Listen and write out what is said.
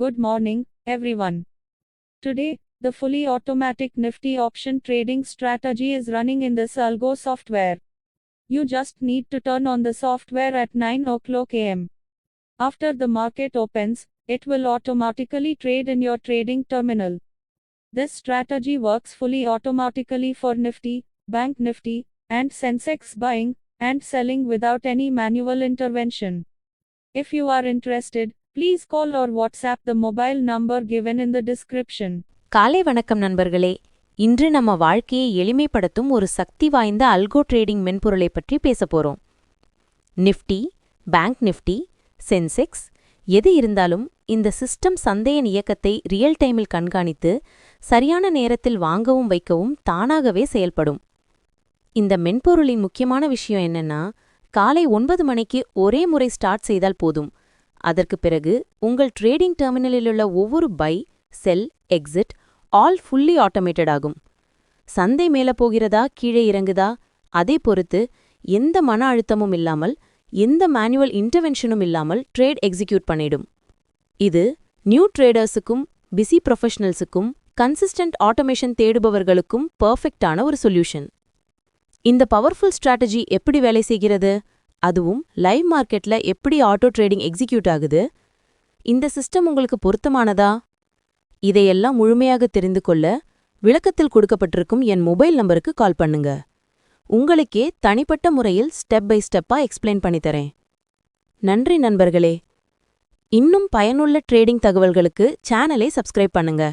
Good morning, everyone. Today, the fully automatic Nifty option trading strategy is running in this Algo software. You just need to turn on the software at 9 o'clock am. After the market opens, it will automatically trade in your trading terminal. This strategy works fully automatically for Nifty, Bank Nifty, and Sensex buying and selling without any manual intervention. If you are interested, please call or WhatsApp the mobile number given in the description. காலை வணக்கம் நண்பர்களே. இன்று நம்ம வாழ்க்கையை எளிமைப்படுத்தும் ஒரு சக்தி வாய்ந்த அல்கோ trading மென்பொருளை பற்றி பேசப் போறோம். நிஃப்டி, பேங்க் நிஃப்டி, சென்செக்ஸ் எது இருந்தாலும் இந்த சிஸ்டம் சந்தையின் இயக்கத்தை ரியல் டைமில் கண்காணித்து சரியான நேரத்தில் வாங்கவும் வைக்கவும் தானாகவே செயல்படும். இந்த மென்பொருளின் முக்கியமான விஷயம் என்னன்னா, காலை 9 மணிக்கு ஒரே முறை ஸ்டார்ட் செய்தால் போதும். அதற்கு பிறகு உங்கள் ட்ரேடிங் டெர்மினலிலுள்ள ஒவ்வொரு buy, sell, exit all fully automated ஆகும். சந்தை மேல போகிறதா கீழே இறங்குதா அதை பொறுத்து எந்த மன அழுத்தமும் இல்லாமல், எந்த மேனுவல் இன்டர்வென்ஷனும் இல்லாமல் ட்ரேட் எக்ஸிக்யூட் பண்ணிடும். இது நியூ ட்ரேடர்ஸுக்கும், பிஸி ப்ரொஃபஷனல்ஸுக்கும், கன்சிஸ்டன்ட் ஆட்டோமேஷன் தேடுபவர்களுக்கும் பர்ஃபெக்டான ஒரு சொல்யூஷன். இந்த பவர்ஃபுல் ஸ்ட்ராட்டஜி எப்படி வேலை செய்கிறது, அதுவும் லைவ் மார்க்கெட்ல எப்படி ஆட்டோ ட்ரேடிங் எக்ஸிக்யூட் ஆகுது, இந்த சிஸ்டம் உங்களுக்கு பொருத்தமானதா? இதையெல்லாம் முழுமையாக தெரிந்து கொள்ள விளக்கத்தில் கொடுக்கப்பட்டிருக்கும் என் மொபைல் நம்பருக்கு கால் பண்ணுங்க. உங்களுக்கே தனிப்பட்ட முறையில் ஸ்டெப் பை ஸ்டெப்பா எக்ஸ்பிளைன் பண்ணித்தரேன். நன்றி நண்பர்களே. இன்னும் பயனுள்ள ட்ரேடிங் தகவல்களுக்கு சேனலை சப்ஸ்கிரைப் பண்ணுங்க.